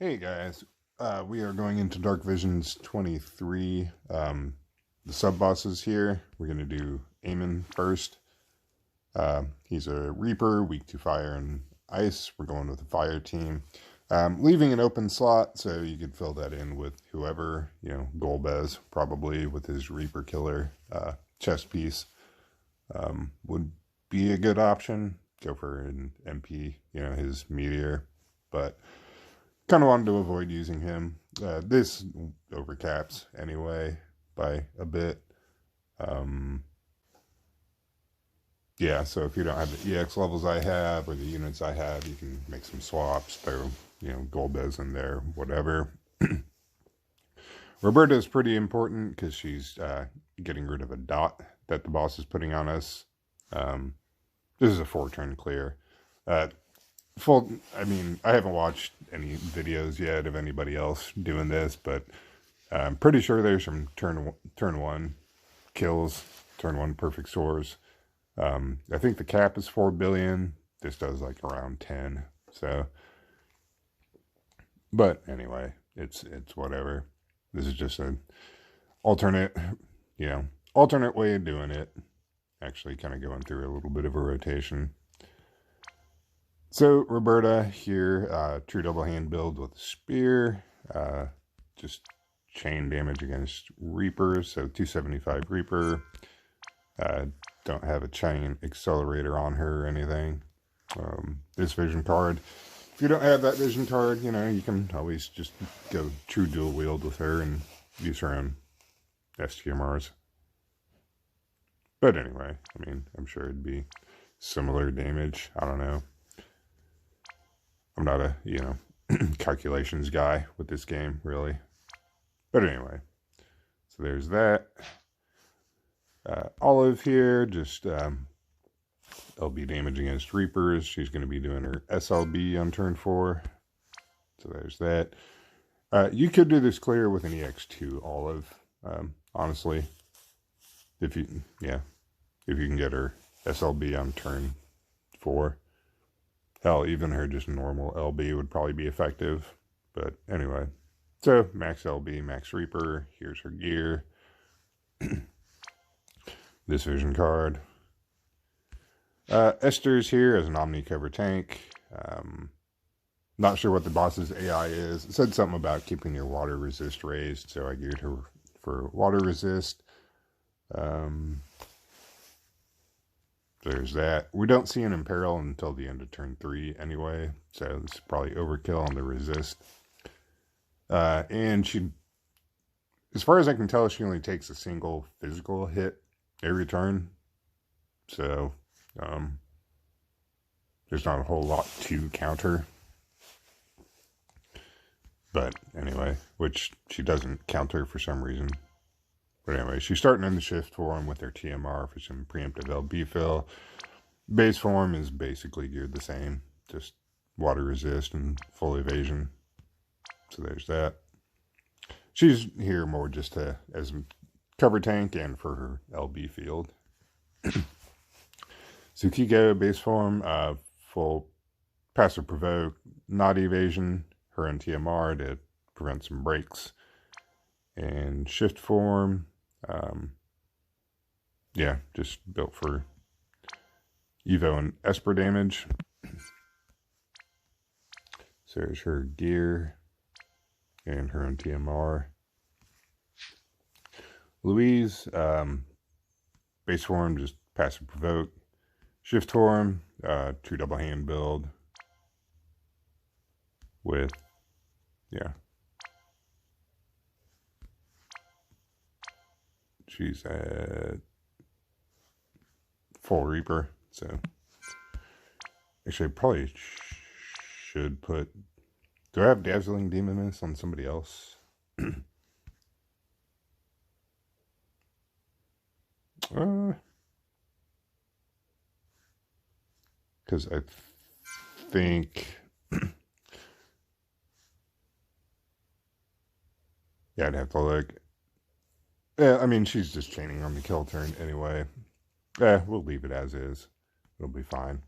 Hey guys, we are going into Dark Visions 23. The sub-bosses here, we're going to do Amon first. He's a Reaper, weak to fire and ice. We're going with a fire team. Leaving an open slot so you could fill that in with whoever, Golbez probably with his Reaper Killer chest piece would be a good option. Go for an MP, his Meteor, but kind of wanted to avoid using him. This overcaps anyway by a bit. Yeah, so if you don't have the EX levels I have or the units I have, you can make some swaps, throw, Golbez in there, whatever. Roberta is pretty important because she's getting rid of a dot that the boss is putting on us. This is a 4-turn clear. I haven't watched any videos yet of anybody else doing this, but I'm pretty sure there's some turn 1 kills, turn 1 perfect scores. I think the cap is 4 billion. This does like around 10. So, but anyway, it's whatever. This is just an alternate way of doing it. Actually kind of going through a little bit of a rotation. So Roberta here, true double hand build with a spear, just chain damage against Reapers, so 275 Reaper. Don't have a chain accelerator on her or anything. This vision card, if you don't have that vision card, you can always just go true dual wield with her and use her own STMRs. But anyway, I'm sure it'd be similar damage. I don't know. I'm not a, calculations guy with this game, really. But anyway, so there's that. Olive here, just LB damage against Reapers. She's going to be doing her SLB on turn 4. So there's that. You could do this clear with an EX2 Olive, honestly. If you can get her SLB on turn 4. Hell, even her just normal LB would probably be effective. But anyway. So, max LB, max Reaper. Here's her gear. This vision card. Esther's here as an Omni cover tank. Not sure what the boss's AI is. It said something about keeping your water resist raised. So I geared her for water resist. There's that. We don't see an Imperil until the end of turn 3 anyway, so it's probably overkill on the resist. And she, as far as I can tell, she only takes a single physical hit every turn. So, there's not a whole lot to counter. But anyway, which she doesn't counter for some reason. But anyway, she's starting in the shift form with her TMR for some preemptive LB fill. Base form is basically geared the same, just water resist and full evasion. So there's that. She's here more just as a cover tank and for her LB field. Tsukiko, base form, full passive provoke, not evasion, her and TMR to prevent some breaks. And shift form, just built for Evo and Esper damage. So there's her gear and her own TMR. Louise, base form, just passive provoke. Shift form, true double hand build with, she's at full Reaper, so actually I probably should put, do I have Dazzling Demoness on somebody else? Because I think, I'd have to look. Yeah, she's just chaining on the kill turn anyway. We'll leave it as is. It'll be fine.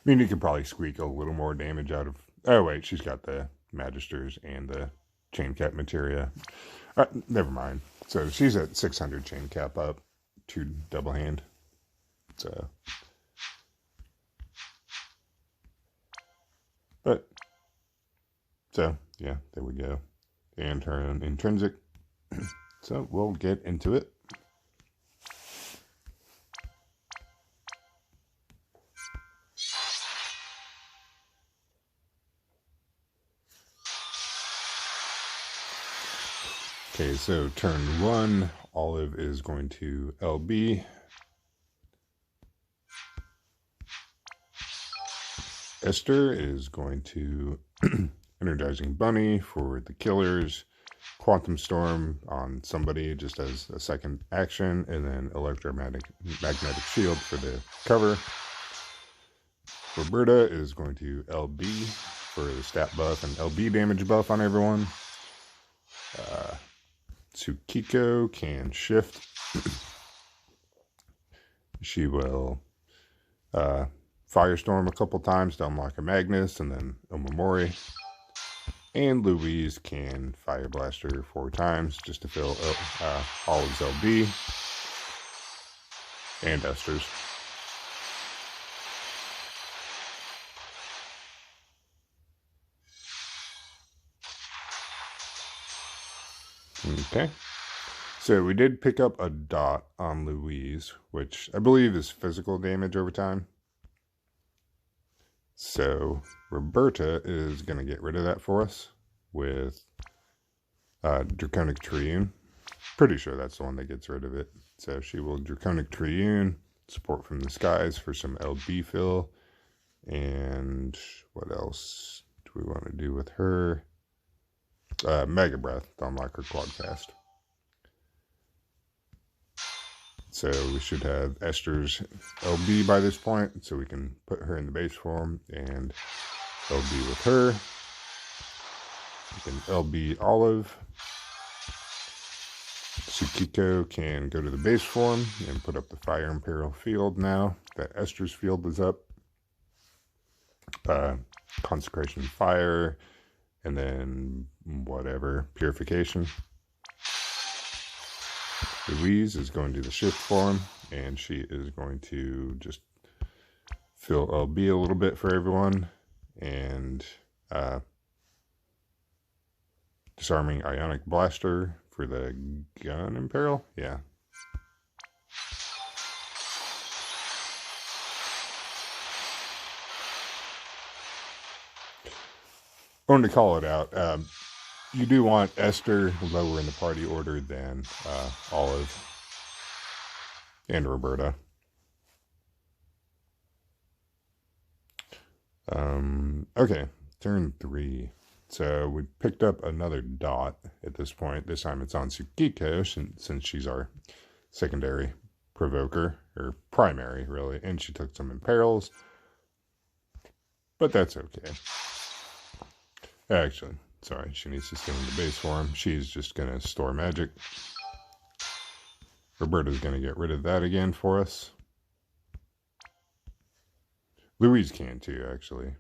You could probably squeak a little more damage out of Oh, wait, she's got the Magisters and the chain cap materia. Never mind. So she's at 600 chain cap up, 2 double hand. So, yeah, there we go. And her own intrinsic. So we'll get into it. Okay, so turn 1, Olive is going to LB. Esther is going to Energizing Bunny for the killers. Quantum Storm on somebody just as a second action, and then Magnetic Shield for the cover. Roberta is going to LB for the stat buff and LB damage buff on everyone. Tsukiko can shift. She will Firestorm a couple times to unlock a Magnus and then Omamori. And Louise can Fire Blaster 4 times just to fill Olive's LB and Esther's. Okay, so we did pick up a dot on Louise, which I believe is physical damage over time. So Roberta is going to get rid of that for us with Draconic Triune. Pretty sure that's the one that gets rid of it. So she will Draconic Triune, support from the skies for some LB fill. And what else do we want to do with her? Mega Breath to unlock her quad cast. So we should have Esther's LB by this point, so we can put her in the base form and LB with her. We can LB Olive. Tsukiko can go to the base form and put up the Fire Imperial field now that Esther's field is up. Consecration Fire, and then whatever, Purification. Louise is going to the shift form, and she is going to just fill LB a little bit for everyone, and Disarming Ionic Blaster for the Gun Imperial, yeah. I wanted to call it out. You do want Esther lower in the party order than Olive and Roberta. Okay, turn 3. So we picked up another dot at this point. This time it's on Tsukiko, since she's our secondary provoker, or primary, really. And she took some imperils. But that's okay. Actually, sorry, she needs to stay in the base form. She's just going to store magic. Roberta's going to get rid of that again for us. Louise can too, actually.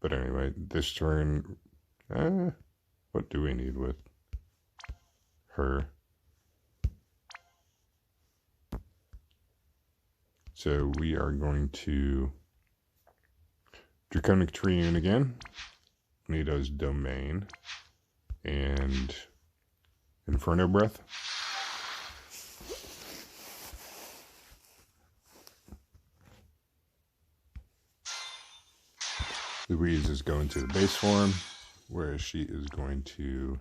But anyway, this turn, what do we need with her? So we are going to Draconic Triune again. Nito's Domain, and Inferno Breath. Louise is going to the base form, where she is going to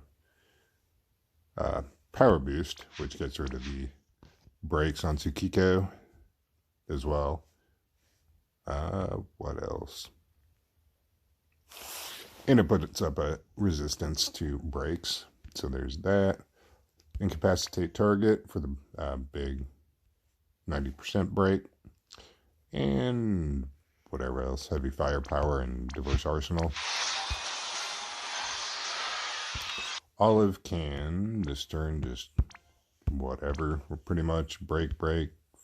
Power Boost, which gets rid of the breaks on Tsukiko as well. What else? And it puts up a resistance to breaks. So there's that. Incapacitate target for the big 90% break. And whatever else. Heavy firepower and diverse arsenal. Olive can this turn just whatever. Pretty much break,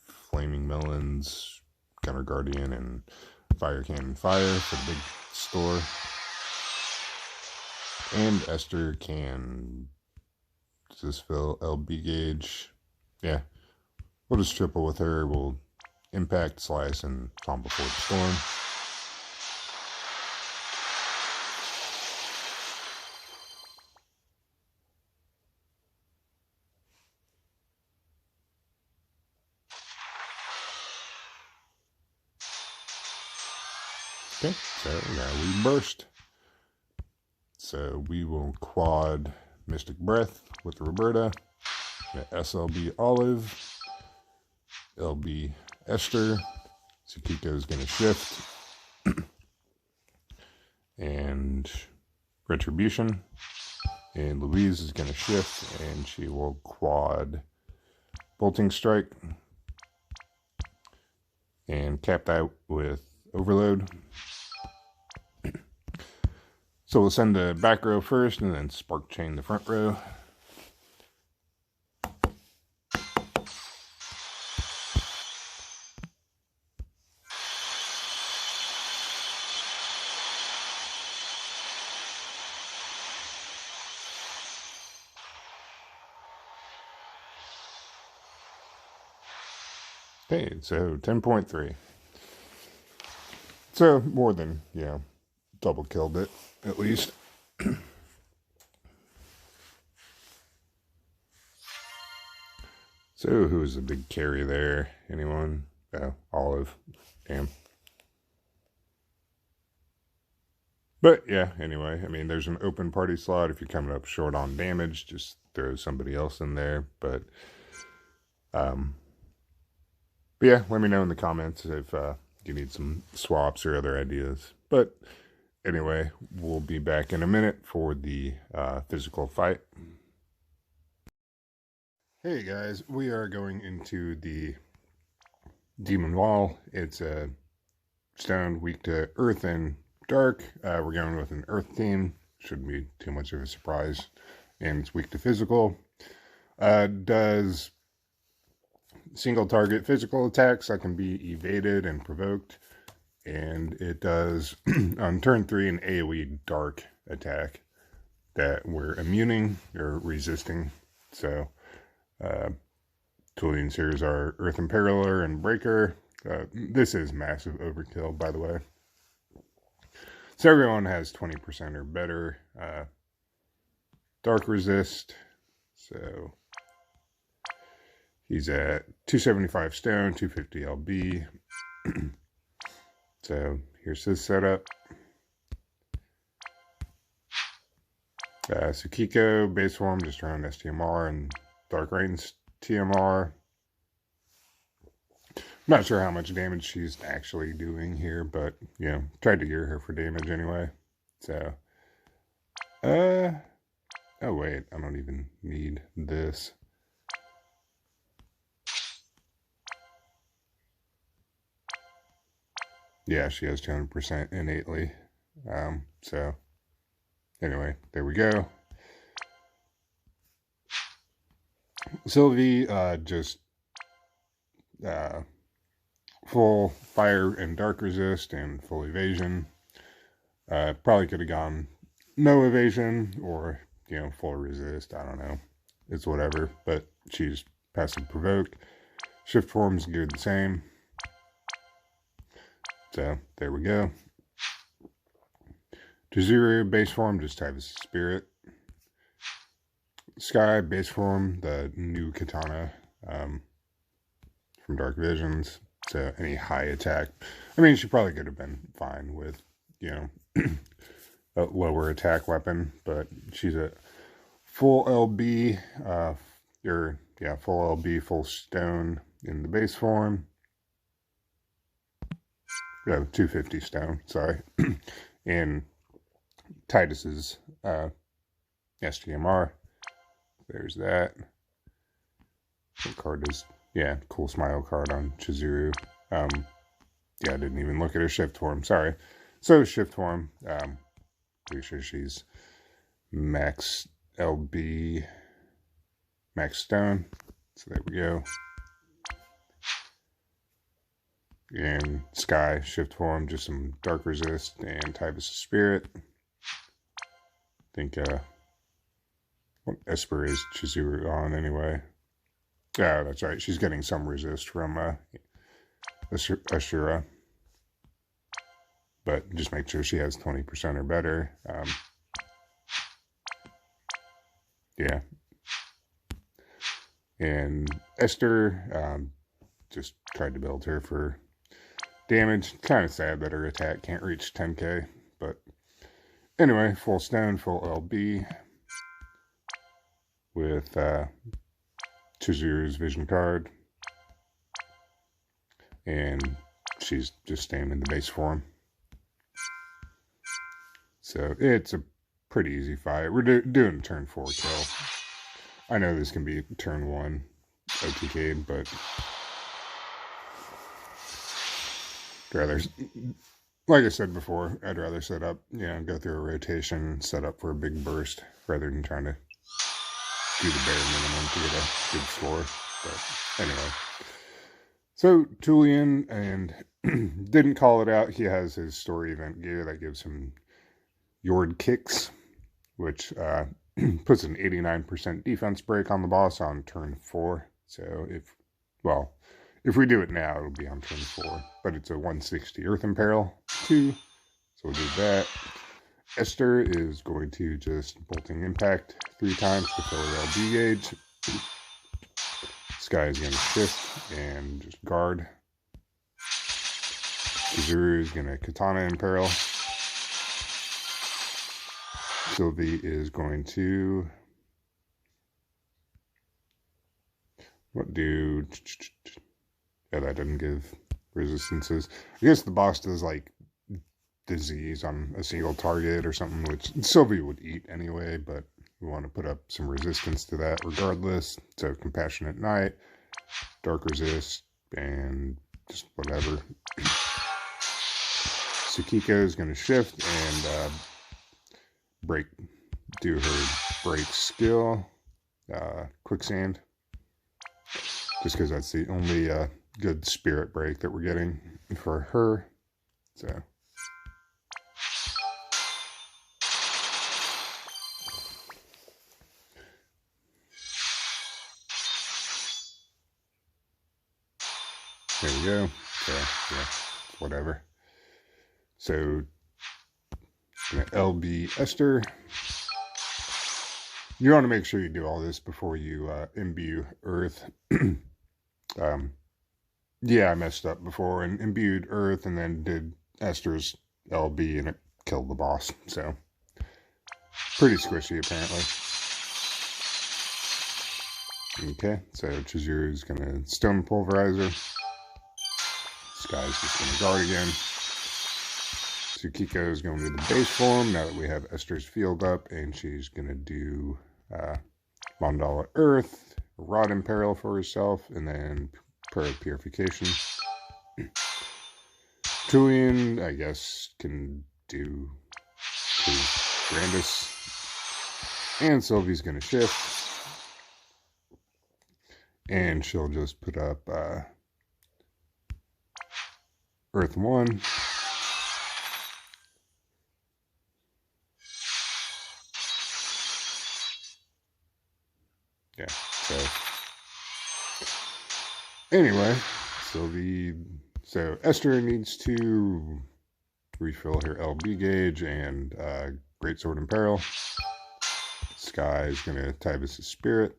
flaming melons, Gunner Guardian, and fire cannon fire for the big store. And Esther can... Does this fill LB gauge? Yeah. We'll just triple with her. We'll impact, slice, and calm before the storm. Okay, so now we burst. So we will quad Mystic Breath with Roberta, SLB Olive, LB Esther, Tsukiko is going to shift, and Retribution, and Louise is going to shift, and she will quad Bolting Strike, and cap that with Overload. So we'll send the back row first, and then Spark Chain the front row. Okay, so 10.3. So more than, double killed it, at least. So who's the big carry there? Anyone? Oh, Olive. Damn. But yeah, anyway, I mean, there's an open party slot. If you're coming up short on damage, just throw somebody else in there. But yeah, let me know in the comments if you need some swaps or other ideas. But anyway, we'll be back in a minute for the physical fight. Hey guys, we are going into the Demon Wall. It's a stone weak to earth and dark. We're going with an earth theme. Shouldn't be too much of a surprise. And it's weak to physical. Does single target physical attacks that can be evaded and provoked. And it does, on turn 3, an AoE dark attack that we're immuning or resisting. So, toolings here is our Earth Imperialer and Breaker. This is massive overkill, by the way. So everyone has 20% or better dark resist. So he's at 275 stone, 250 LB. So here's his setup. Tsukiko, base form, just around STMR and Dark Rain's TMR. Not sure how much damage she's actually doing here, but, tried to gear her for damage anyway. So, oh wait, I don't even need this. Yeah, she has 200% innately. So, anyway, there we go. Sylvie, just full fire and dark resist and full evasion. Probably could have gone no evasion or, full resist. I don't know. It's whatever. But she's passive provoke. Shift form's geared the same. So, there we go. Chizuru, base form, just type as Spirit. Sky, base form, the new katana from Dark Visions. So, any high attack. I mean, she probably could have been fine with, a lower attack weapon. But she's a full LB, full LB, full stone in the base form. 250 stone, sorry. And Titus's STMR. There's that. What card is... Yeah, cool smile card on Chizuru. I didn't even look at her shift form. Sorry. So, shift form. Pretty sure she's max LB, max stone. So, there we go. And Sky, shift form, just some dark resist and type of spirit. think what Esper is Chizuru on anyway. Yeah, that's right. She's getting some resist from Ashura. But just make sure she has 20% or better. Yeah. And Esther, just tried to build her for damage. Kind of sad that her attack can't reach 10k. But anyway, full stone, full LB. With Chizuru's vision card. And she's just staying in the base form. So it's a pretty easy fight. We're doing turn 4 kill. I know this can be turn 1 OTK, but I'd rather, like I said before, I'd rather set up, go through a rotation, set up for a big burst, rather than trying to do the bare minimum to get a good score. But anyway. So, Julian, and didn't call it out, he has his story event gear that gives him Yord kicks, which puts an 89% defense break on the boss on turn 4. So if we do it now, it'll be on turn 4. But it's a 160 Earth Imperil 2. So we'll do that. Esther is going to just Bolting Impact 3 times to fill her LB gauge. Sky is going to shift and just guard. Chizuru is going to Katana Imperil. Sylvie is going to yeah, that doesn't give resistances. I guess the boss does like disease on a single target or something, which Sylvie would eat anyway, but we want to put up some resistance to that regardless. So Compassionate Knight, Dark Resist, and just whatever. Tsukiko is going to shift and do her break skill, Quicksand, just because that's the only good spirit break that we're getting for her. So there we go. So yeah, whatever. So LB Esther. You want to make sure you do all this before you imbue Earth. Yeah, I messed up before and imbued Earth and then did Esther's LB and it killed the boss. So pretty squishy apparently. Okay, so Chizuru is going to Stone Pulverizer. Sky's just going to guard again. Tsukiko is going to do the base form now that we have Esther's field up, and she's going to do Mandala Earth, Rod Imperil for herself, and then Pearl Purification. Julian, I guess, can do Grandis. And Sylvie's going to shift. And she'll just put up Earth 1. Yeah, so anyway, so Esther needs to refill her LB gauge and Greatsword Imperil. Sky is going to Tybus' Spirit.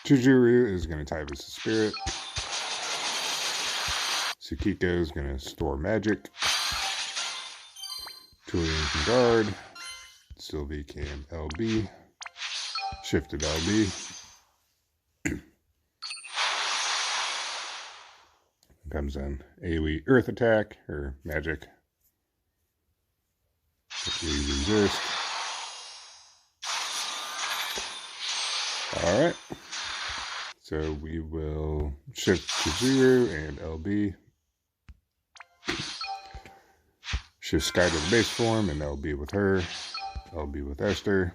Chizuru is going to Tybus' Spirit. Tsukiko is going to store Magic. Julian can guard. Sylvie can LB. Shifted LB. Comes in AoE Earth Attack, or Magic. We resist. Alright. So we will shift to 0 and LB. Shift Sky to the base form and LB with her. LB with Esther.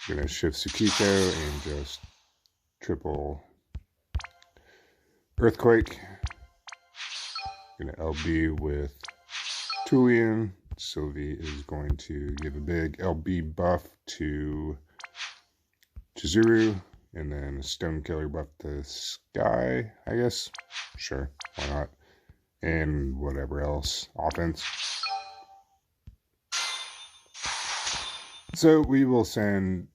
Gonna shift Tsukiko and just triple Earthquake. Gonna LB with Julian, Sylvie is going to give a big LB buff to Chizuru, and then a Stone Killer buff to Sky, I guess. Sure, why not? And whatever else. Offense. So we will send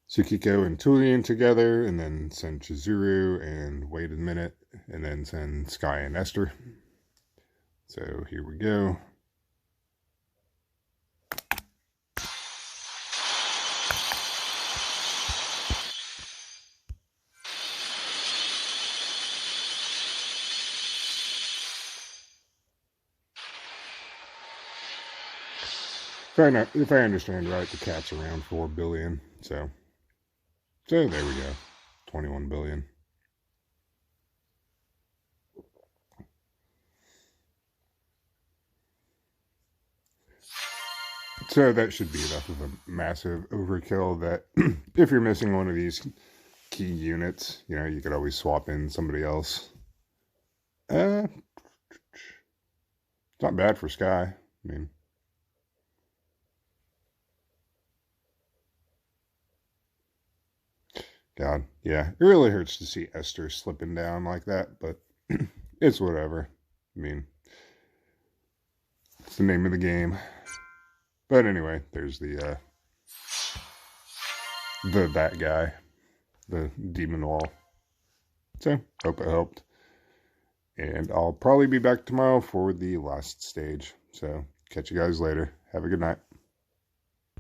Tsukiko and Tulian together, and then send Chizuru and wait a minute, and then send Sky and Esther. So here we go. If I understand right, the cap's around 4 billion. So there we go. 21 billion. So that should be enough of a massive overkill that if you're missing one of these key units, you know, you could always swap in somebody else. It's not bad for Sky. I mean, God, yeah, it really hurts to see Esther slipping down like that, but it's whatever. I mean, it's the name of the game. But anyway, there's that guy, the demon wall. So, hope it helped. And I'll probably be back tomorrow for the last stage. So, catch you guys later. Have a good night.